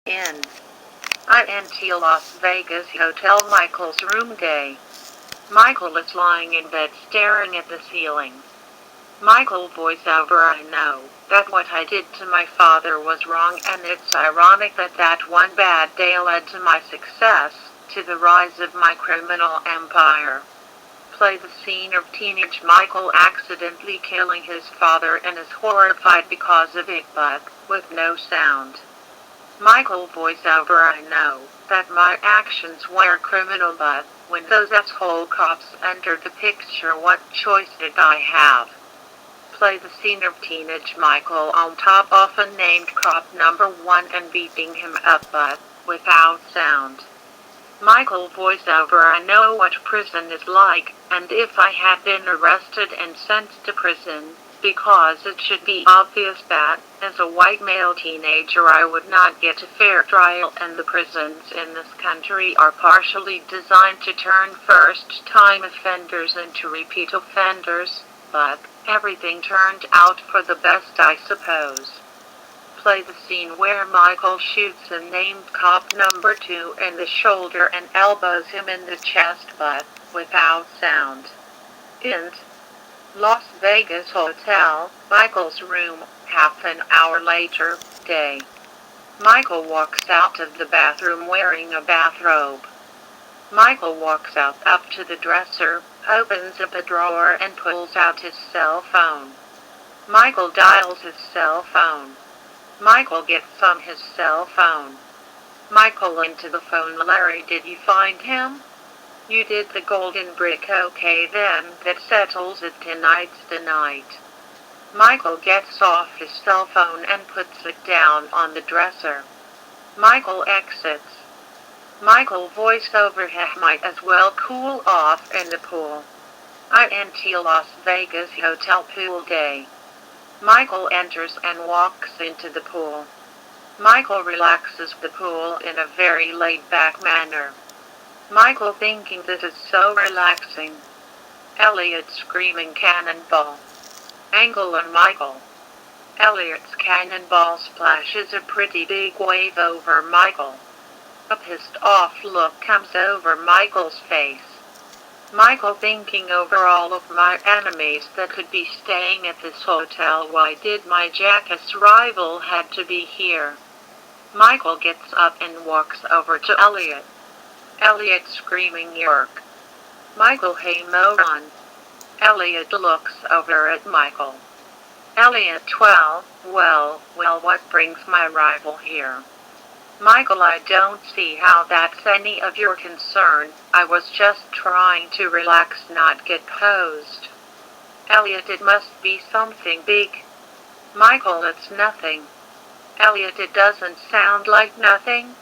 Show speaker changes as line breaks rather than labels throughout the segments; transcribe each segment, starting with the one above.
In INT Las Vegas Hotel Michael's room day. Michael is lying in bed staring at the ceiling. Michael voiceover: I know that what I did to my father was wrong, and it's ironic that that one bad day led to my success, to the rise of my criminal empire. Play the scene of teenage Michael accidentally killing his father and is horrified because of it, but with no sound. Michael voiceover: I know that my actions were criminal, but when those asshole cops entered the picture, what choice did I have? Play the scene of teenage Michael on top of unnamed cop number 1 and beating him up, but without sound. Michael voiceover: I know what prison is like, and if I had been arrested and sent to prison, because it should be obvious that, as a white male teenager, I would not get a fair trial, and the prisons in this country are partially designed to turn first-time offenders into repeat offenders, but everything turned out for the best, I suppose. Play the scene where Michael shoots unnamed cop number 2 in the shoulder and elbows him in the chest, but without sound. In Las Vegas Hotel, Michael's room, half an hour later, day. Michael walks out of the bathroom wearing a bathrobe. Michael walks out up to the dresser, opens up a drawer and pulls out his cell phone. Michael dials his cell phone. Michael gets on his cell phone. Michael into the phone: Larry, did you find him? You did the golden brick, okay then, that settles it, tonight's the night. Michael gets off his cell phone and puts it down on the dresser. Michael exits. Michael voiceover: might as well cool off in the pool. INT Las Vegas Hotel pool day. Michael enters and walks into the pool. Michael relaxes the pool in a very laid-back manner. Michael thinking this is so relaxing. Elliot screaming cannonball. Angle on Michael. Elliot's cannonball splashes a pretty big wave over Michael. A pissed off look comes over Michael's face. Michael thinking, over all of my enemies that could be staying at this hotel, why did my jackass rival had to be here? Michael gets up and walks over to Elliot. Elliot screaming, yerk. Michael: hey moron. Elliot looks over at Michael. Elliot: well, what brings my rival here? Michael: I don't see how that's any of your concern. I was just trying to relax, not get posed. Elliot: it must be something big. Michael: it's nothing. Elliot: it doesn't sound like nothing.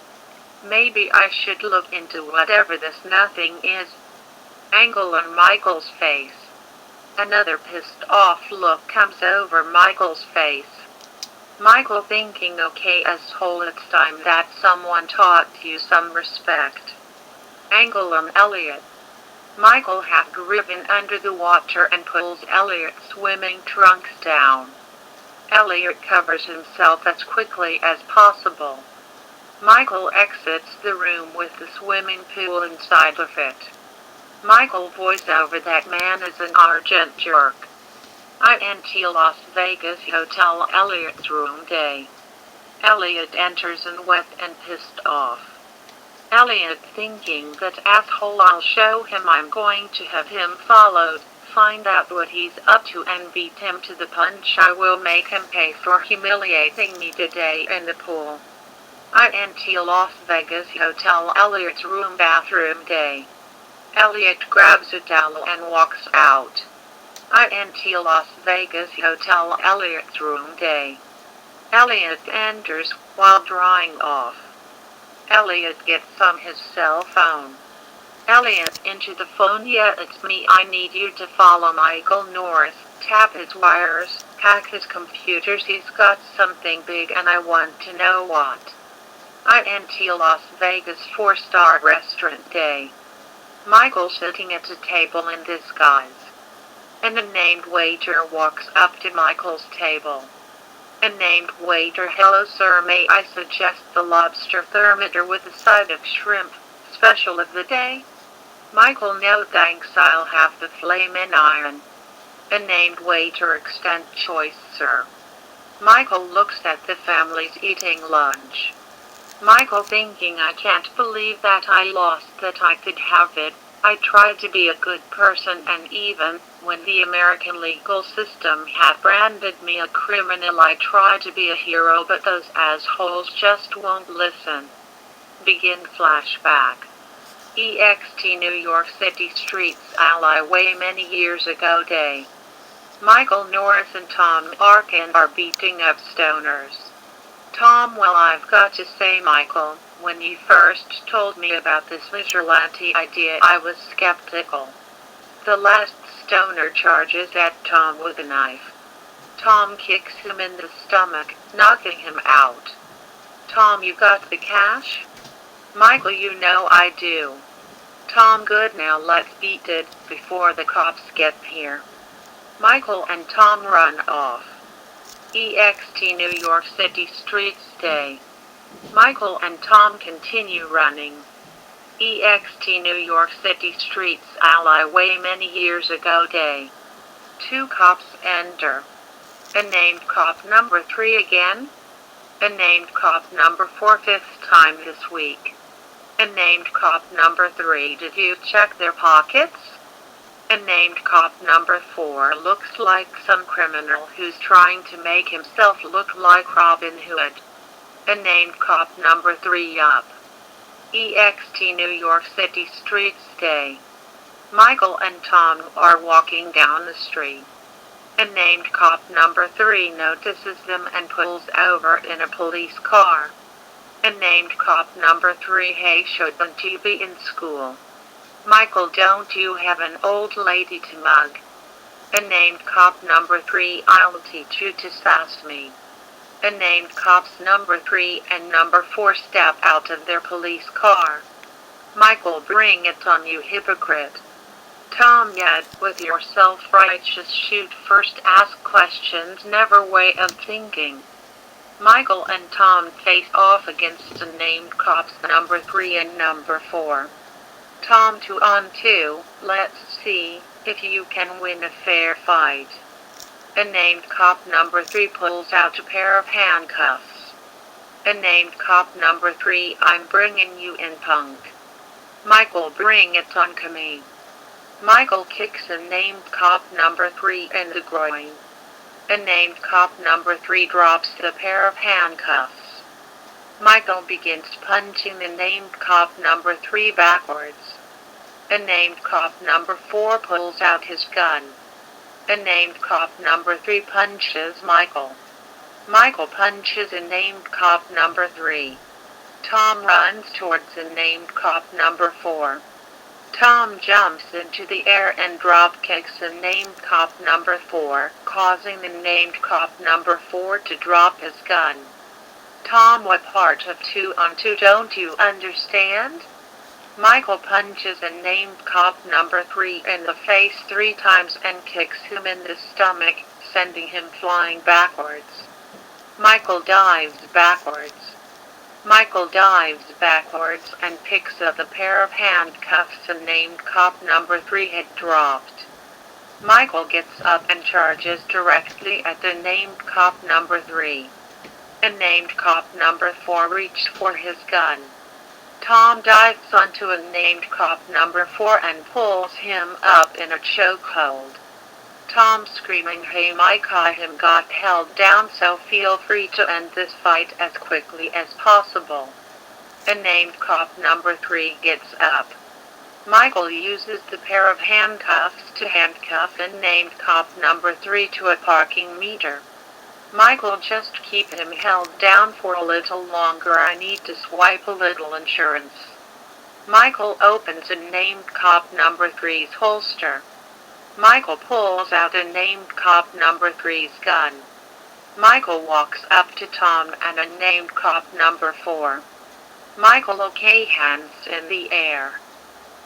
Maybe I should look into whatever this nothing is. Angle on Michael's face. Another pissed off look comes over Michael's face. Michael thinking, okay asshole, it's time that someone taught you some respect. Angle on Elliot. Michael half driven under the water and pulls Elliot's swimming trunks down. Elliot covers himself as quickly as possible. Michael exits the room with the swimming pool inside of it. Michael voiceover: that man is an argent jerk. INT Las Vegas Hotel Elliot's room day. Elliot enters and wet and pissed off. Elliot thinking, that asshole, I'll show him, I'm going to have him followed, find out what he's up to and beat him to the punch. I will make him pay for humiliating me today in the pool. INT Las Vegas Hotel Elliot's room bathroom day. Elliot grabs a towel and walks out. INT Las Vegas Hotel Elliot's room day. Elliot enters while drying off. Elliot gets on his cell phone. Elliot into the phone: yeah, it's me, I need you to follow Michael Norris, tap his wires, hack his computers, he's got something big and I want to know what. INT Las Vegas 4-star restaurant day. Michael sitting at a table in disguise. An unnamed waiter walks up to Michael's table. Named waiter, hello sir, may I suggest the lobster thermometer with a side of shrimp, special of the day? Michael, no thanks, I'll have the flamin' iron. Named waiter, extend choice sir. Michael looks at the families eating lunch. Michael thinking, I can't believe that I lost, that I could have it. I tried to be a good person, and even when the American legal system had branded me a criminal, I tried to be a hero, but those assholes just won't listen. Begin flashback. EXT New York City streets alleyway many years ago day. Michael, Norris and Tom Arkin are beating up stoners. Tom, well, I've got to say, Michael, when you first told me about this vigilante idea, I was skeptical. The last stoner charges at Tom with a knife. Tom kicks him in the stomach, knocking him out. Tom, you got the cash? Michael, you know I do. Tom, good, now let's beat it before the cops get here. Michael and Tom run off. EXT New York City streets day. Michael and Tom continue running. EXT New York City streets alleyway many years ago day. Two cops enter. Named cop number 3 again. Named cop number 4 fifth time this week. Named cop number 3, did you check their pockets? Named cop number 4 looks like some criminal who's trying to make himself look like Robin Hood. Named cop number 3 up. EXT New York City streets day. Michael and Tom are walking down the street. Named cop number 3 notices them and pulls over in a police car. Named cop number 3, hey, shouldn't you be in school? Michael, don't you have an old lady to mug? Named cop number 3, I'll teach you to sass me. Named cops number 3 and number 4 step out of their police car. Michael, bring it on, you hypocrite. Tom, yet with your self-righteous shoot first, ask questions, never way of thinking. Michael and Tom face off against the named cops number 3 and number 4. Tom, 2 on 2, let's see if you can win a fair fight. Named cop number 3 pulls out a pair of handcuffs. Named cop number 3, I'm bringing you in, punk. Michael, bring it on, me. Michael kicks a named cop number 3 in the groin. Named cop number 3 drops the pair of handcuffs. Michael begins punching the named cop number 3 backwards. Named cop number 4 pulls out his gun. Named cop number 3 punches Michael. Michael punches a named cop number 3. Tom runs towards the named cop number 4. Tom jumps into the air and drop kicks the named cop number 4, causing the named cop number 4 to drop his gun. Tom, what part of 2 on 2 don't you understand? Michael punches a named cop number 3 in the face 3 times and kicks him in the stomach, sending him flying backwards. Michael dives backwards. Michael dives backwards and picks up the pair of handcuffs the named cop number 3 had dropped. Michael gets up and charges directly at the named cop number 3. Named cop number 4 reached for his gun. Tom dives onto a named cop number 4 and pulls him up in a chokehold. Tom screaming, hey Mike, I him got held down, so feel free to end this fight as quickly as possible. Named cop number 3 gets up. Michael uses the pair of handcuffs to handcuff a named cop number 3 to a parking meter. Michael, just keep him held down for a little longer, I need to swipe a little insurance. Michael opens a named cop number 3's holster. Michael pulls out a named cop number 3's gun. Michael walks up to Tom and a named cop number 4. Michael, okay, hands in the air.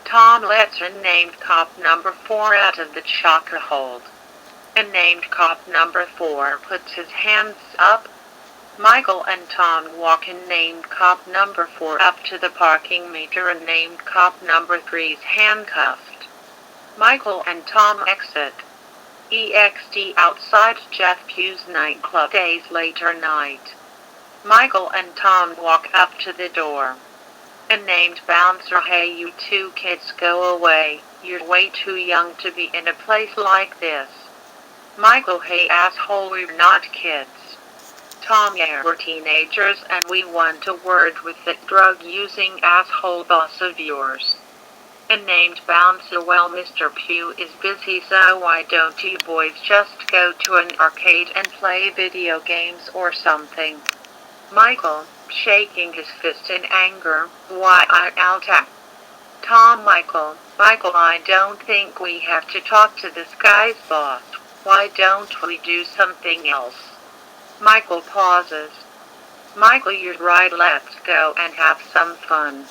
Tom lets a named cop number 4 out of the chokehold. And named cop number 4 puts his hands up. Michael and Tom walk in named cop number 4 up to the parking meter and named cop number 3's handcuffed. Michael and Tom exit. EXT outside Jeff Pugh's nightclub days later night. Michael and Tom walk up to the door. And named bouncer, hey you two kids, go away, you're way too young to be in a place like this. Michael, hey asshole, we're not kids. Tom, yeah, we're teenagers and we want a word with that drug-using asshole boss of yours. And named bouncer, well Mr. Pugh is busy, so why don't you boys just go to an arcade and play video games or something? Michael, shaking his fist in anger, why I'll tap. Tom, Michael, I don't think we have to talk to this guy's boss. Why don't we do something else? Michael pauses. Michael, you're right, let's go and have some fun.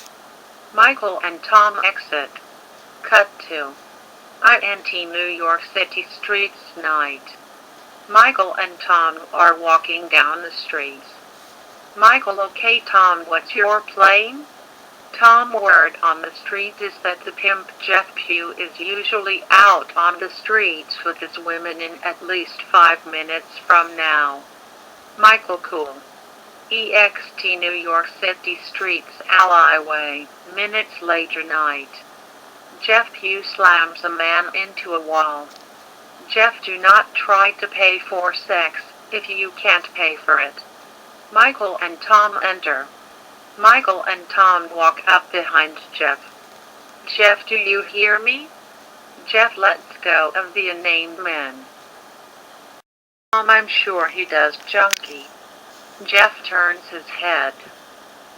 Michael and Tom exit. Cut to INT New York City streets night. Michael and Tom are walking down the streets. Michael, okay Tom, what's your plane? Tom, word on the street is that the pimp Jeff Pugh is usually out on the streets with his women in at least 5 minutes from now. Michael, cool. EXT New York City streets alleyway, minutes later night. Jeff Pugh slams a man into a wall. Jeff, do not try to pay for sex if you can't pay for it. Michael and Tom enter. Michael and Tom walk up behind Jeff. Jeff, do you hear me? Jeff lets go of the unnamed man. Tom, I'm sure he does, junkie. Jeff turns his head.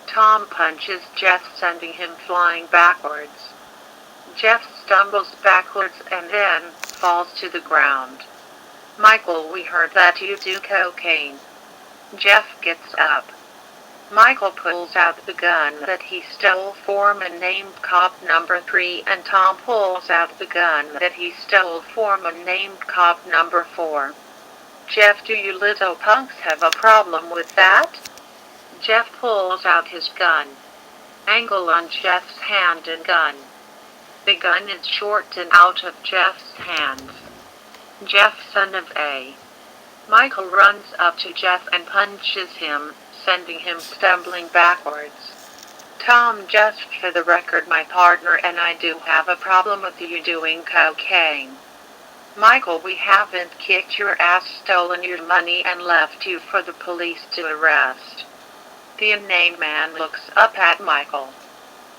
Tom punches Jeff, sending him flying backwards. Jeff stumbles backwards and then falls to the ground. Michael, we heard that you do cocaine. Jeff gets up. Michael pulls out the gun that he stole from unnamed cop number 3, and Tom pulls out the gun that he stole from unnamed cop number 4. Jeff, do you little punks have a problem with that? Jeff pulls out his gun. Angle on Jeff's hand and gun. The gun is short and out of Jeff's hands. Jeff, son of a. Michael runs up to Jeff and punches him, sending him stumbling backwards. Tom, just for the record, my partner and I do have a problem with you doing cocaine. Michael, we haven't kicked your ass, stolen your money, and left you for the police to arrest. The unnamed man looks up at Michael.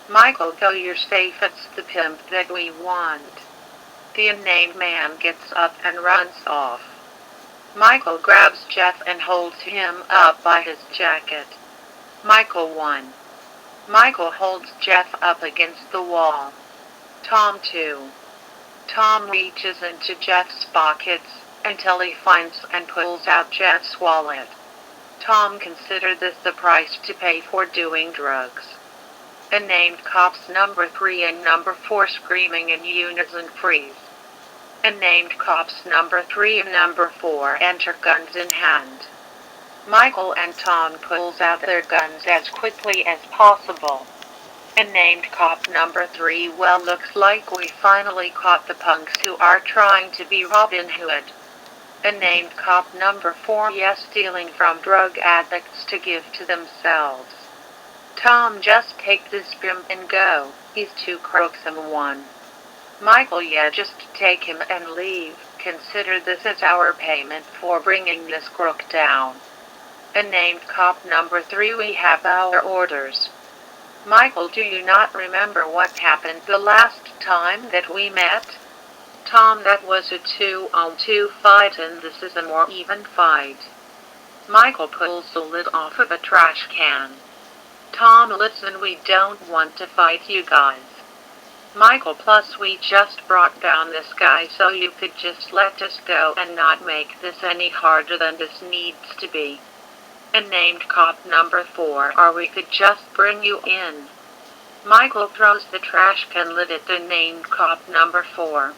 Michael, go, you're safe, it's the pimp that we want. The unnamed man gets up and runs off. Michael grabs Jeff and holds him up by his jacket. Michael 1. Michael holds Jeff up against the wall. Tom 2. Tom reaches into Jeff's pockets until he finds and pulls out Jeff's wallet. Tom, consider this the price to pay for doing drugs. Unnamed cops number 3 and number 4 screaming in unison freeze. Unnamed cops number 3 and number 4 enter, guns in hand. Michael and Tom pulls out their guns as quickly as possible. Unnamed cop number 3, well, looks like we finally caught the punks who are trying to be Robin Hood. Unnamed cop number 4, yes, stealing from drug addicts to give to themselves. Tom, just take this pimp and go, he's 2 crooks and 1. Michael, yeah, just take him and leave, consider this as our payment for bringing this crook down. Unnamed cop number 3, we have our orders. Michael, do you not remember what happened the last time that we met? Tom, that was a 2-on-2 fight and this is a more even fight. Michael pulls the lid off of a trash can. Tom, listen, we don't want to fight you guys. Michael, plus we just brought down this guy, so you could just let us go and not make this any harder than this needs to be. Unnamed cop number 4, or we could just bring you in. Michael throws the trash can lid at the named cop number 4.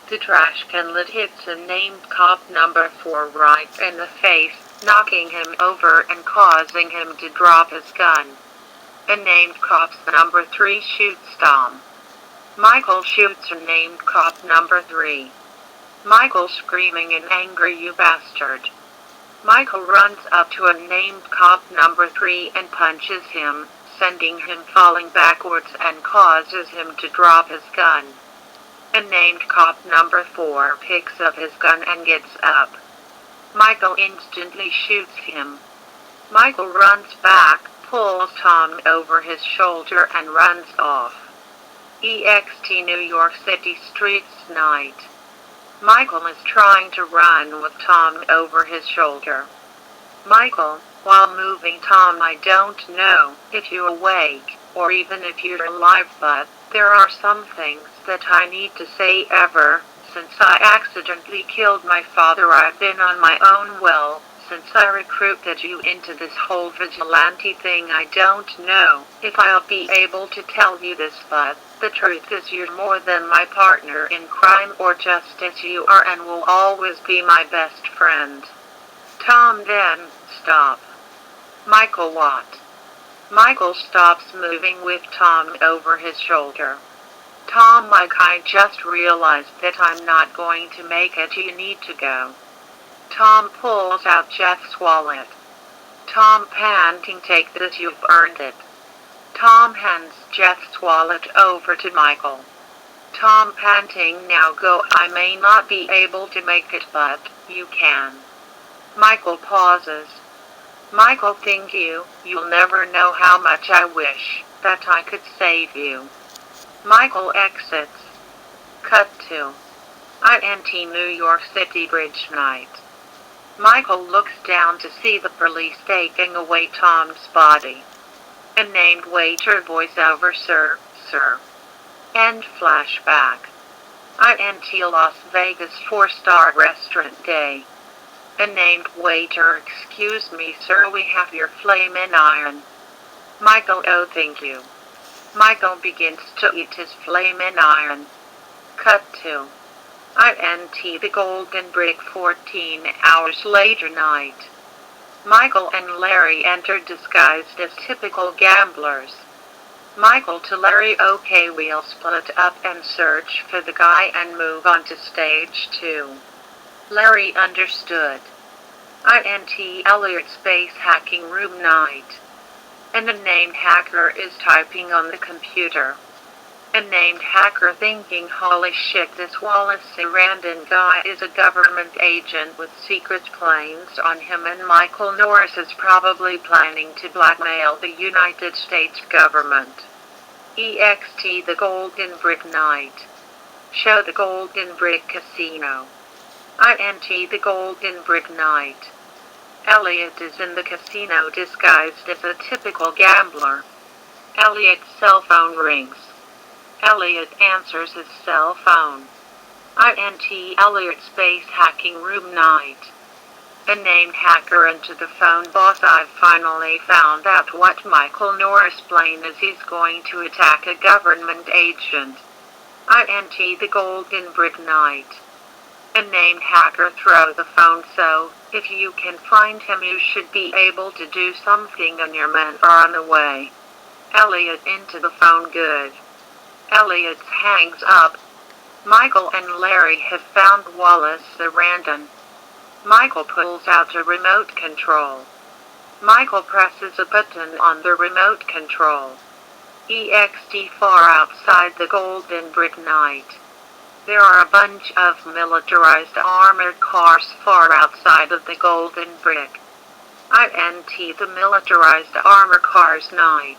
The trash can lid hits a named cop number 4 right in the face, knocking him over and causing him to drop his gun. A named cop's number 3 shoots Tom. Michael shoots a named cop number 3. Michael screaming in anger, "You bastard." Michael runs up to a named cop number 3 and punches him, sending him falling backwards and causes him to drop his gun. A named cop number 4 picks up his gun and gets up. Michael instantly shoots him. Michael runs back, pulls Tom over his shoulder and runs off. EXT New York City streets night. Michael is trying to run with Tom over his shoulder. Michael, while moving Tom, "I don't know if you're awake, or even if you're alive, but there are some things that I need to say ever since I accidentally killed my father. I've been on my own well, since I recruited you into this whole vigilante thing. I don't know if I'll be able to tell you this, but the truth is you're more than my partner in crime or justice. You are and will always be my best friend." Tom then, "Stop." Michael, "What?" Michael stops moving with Tom over his shoulder. Tom, "Mike, I just realized that I'm not going to make it. You need to go." Tom pulls out Jeff's wallet. Tom, panting, "Take this, you've earned it." Tom hands Jeff's wallet over to Michael. Tom, panting, "Now go. I may not be able to make it, but you can." Michael pauses. Michael, "Thank you. You'll never know how much I wish that I could save you." Michael exits. Cut to INT New York City bridge night. Michael looks down to see the police taking away Tom's body. A named waiter voiceover, "Sir, sir." End flashback. INT Las Vegas 4-star restaurant day. A named waiter, "Excuse me, sir, we have your flamin' iron." Michael, "Oh, thank you." Michael begins to eat his flamin' iron. Cut to INT the Golden Brick 14 hours later night. Michael and Larry enter disguised as typical gamblers. Michael to Larry, "Okay, we'll split up and search for the guy and move on to stage 2. Larry, "Understood." INT Elliot space hacking room night. And a named hacker is typing on the computer. A named hacker thinking, "Holy shit, this Wallace Sarandon guy is a government agent with secret plans on him, and Michael Norris is probably planning to blackmail the United States government." EXT the Golden Brick night. Show the Golden Brick Casino. INT the Golden Brick night. Elliot is in the casino disguised as a typical gambler. Elliot's cell phone rings. Elliot answers his cell phone. INT Elliot space hacking room night. A named hacker into the phone, "Boss, I've finally found out what Michael Norris' plan is. He's going to attack a government agent." INT the Golden Brick night. A named hacker, "Throw the phone, so if you can find him you should be able to do something, and your men are on the way." Elliot into the phone, "Good." Elliot hangs up. Michael and Larry have found Wallace Sarandon. Michael pulls out a remote control. Michael presses a button on the remote control. EXT far outside the Golden Brick night. There are a bunch of militarized armored cars far outside of the Golden Brick. INT the militarized armor cars night.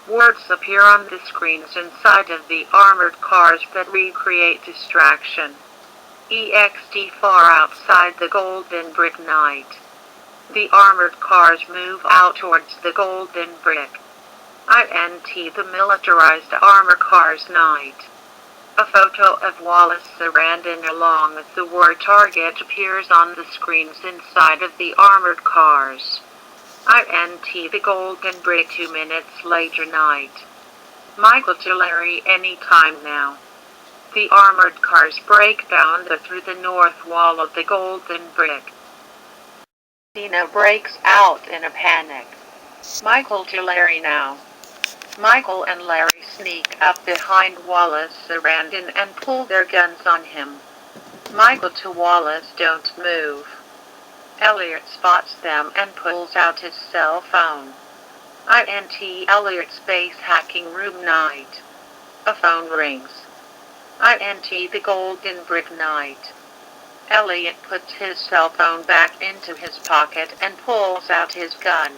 Words appear on the screens inside of the armored cars that recreate distraction. EXT far outside the Golden Brick night. The armored cars move out towards the Golden Brick. INT the militarized armor cars night. A photo of Wallace Sarandon along with the word target appears on the screens inside of the armored cars. INT the Golden Brick 2 minutes later night. Michael to Larry, "Any time now." The armored cars break down through the north wall of the Golden Brick. Tina breaks out in a panic. Michael to Larry now. Michael and Larry sneak up behind Wallace Sarandon and pull their guns on him. Michael to Wallace, don't move. Elliot spots them and pulls out his cell phone. INT Elliot space hacking room night. A phone rings. INT the Golden Brick night. Elliot puts his cell phone back into his pocket and pulls out his gun.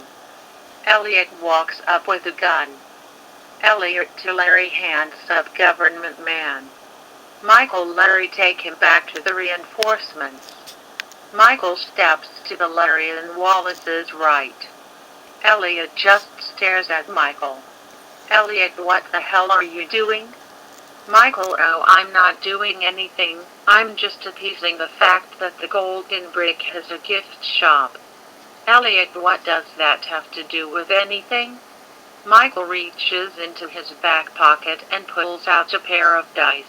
Elliot walks up with a gun. Elliot to Larry hands up government man. Michael, Larry take him back to the reinforcements. Michael steps to the Larry and Wallace's right. Elliot just stares at Michael. Elliot, what the hell are you doing? Michael, oh, I'm not doing anything, I'm just appeasing the fact that the Golden Brick has a gift shop. Elliot, what does that have to do with anything? Michael reaches into his back pocket and pulls out a pair of dice.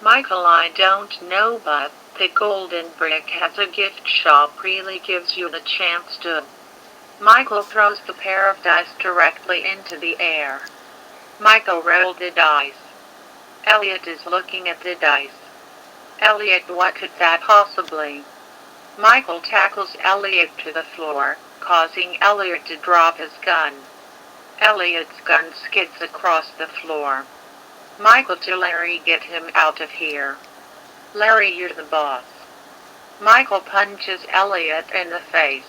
Michael, I don't know, but the Golden Brick has a gift shop, really gives you the chance to. Michael throws the pair of dice directly into the air. Michael rolled the dice. Elliot is looking at the dice. Elliot, what could that possibly? Michael tackles Elliot to the floor, causing Elliot to drop his gun. Elliot's gun skids across the floor. Michael to Larry, get him out of here. Larry, you're the boss. Michael punches Elliot in the face.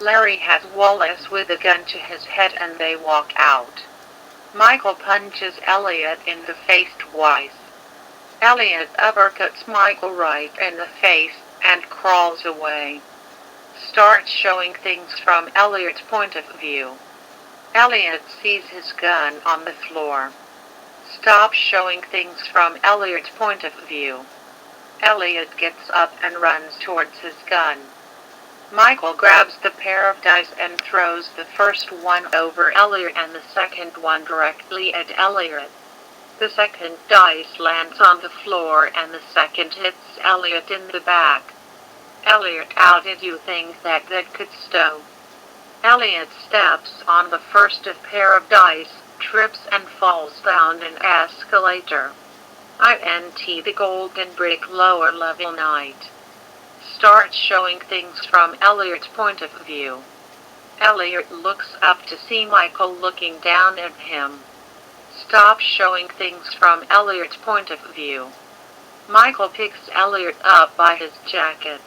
Larry has Wallace with a gun to his head and they walk out. Michael punches Elliot in the face twice. Elliot uppercuts Michael right in the face and crawls away. Starts showing things from Elliot's point of view. Elliot sees his gun on the floor. Stop showing things from Elliot's point of view. Elliot gets up and runs towards his gun. Michael grabs the pair of dice and throws the first one over Elliot and the second one directly at Elliot. The second dice lands on the floor and the second hits Elliot in the back. Elliot, how did you think that could stow? Elliot steps on the first pair of dice, trips and falls down an escalator. INT the Golden Brick lower level night. Starts showing things from Elliot's point of view. Elliot looks up to see Michael looking down at him. Stop showing things from Elliot's point of view. Michael picks Elliot up by his jacket.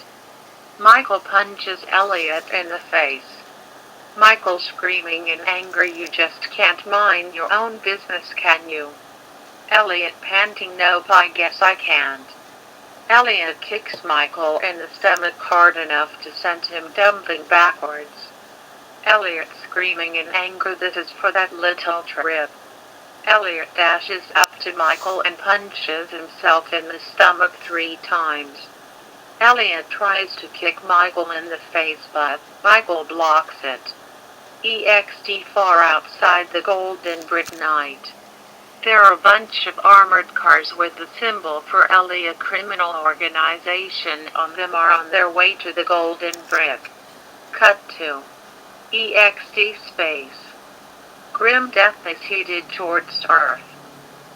Michael punches Elliot in the face. Michael screaming in anger, you just can't mind your own business, can you? Elliot panting, nope, I guess I can't. Elliot kicks Michael in the stomach hard enough to send him tumbling backwards. Elliot screaming in anger, this is for that little trip. Elliot dashes up to Michael and punches himself in the stomach 3 times. Elliot tries to kick Michael in the face, but Michael blocks it. EXT far outside the Golden Brick night. There are a bunch of armored cars with the symbol for Elliot criminal organization on them are on their way to the Golden Brick. Cut to EXT space. Grim death is headed towards Earth.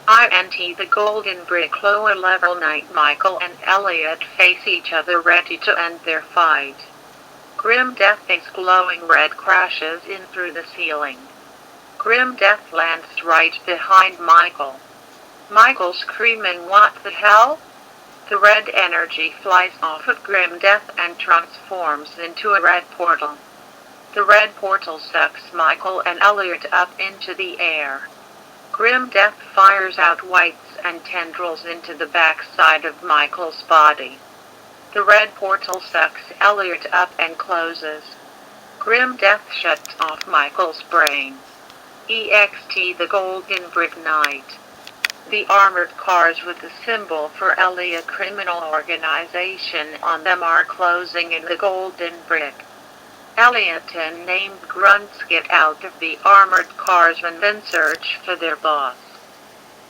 INT the Golden Brick lower level night. Michael and Elliot face each other ready to end their fight. Grim death is glowing red crashes in through the ceiling. Grim death lands right behind Michael. Michael screaming, what the hell? The red energy flies off of Grim death and transforms into a red portal. The red portal sucks Michael and Elliot up into the air. Grim death fires out whites and tendrils into the backside of Michael's body. The red portal sucks Elliot up and closes. Grim death shuts off Michael's brain. EXT the Golden Brick night. The armored cars with the symbol for Elliot criminal organization on them are closing in the Golden Brick. Elliot and named grunts get out of the armored cars and then search for their boss.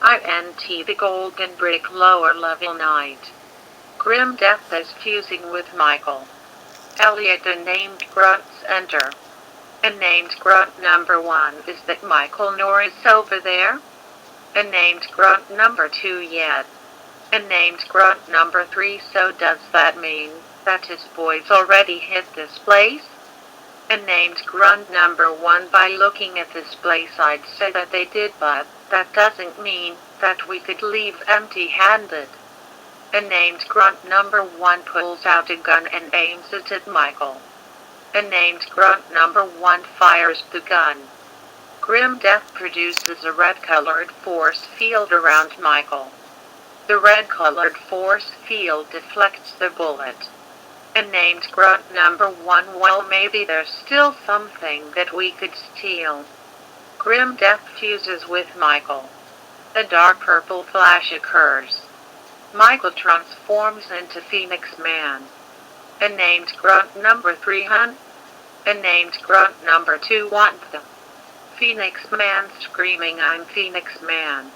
INT the golden brick lower level night. Grim death is fusing with Michael. Elliot and named grunts enter. And named grunt number 1 is that Michael Norris over there? And named grunt number 2 yet? And named grunt number 3, so does that mean that his boys already hit this place? And named grunt number 1, by looking at this place I'd say that they did, but that doesn't mean that we could leave empty-handed. And named grunt number 1 pulls out a gun and aims it at Michael. And named grunt number 1 fires the gun. Grim death produces a red-colored force field around Michael. The red-colored force field deflects the bullet. And named grunt number 1, well, maybe there's still something that we could steal. Grim death fuses with Michael. A dark purple flash occurs. Michael transforms into Phoenix Man. And named grunt number 3, and named grunt number 2 want the Phoenix Man screaming, "I'm Phoenix Man."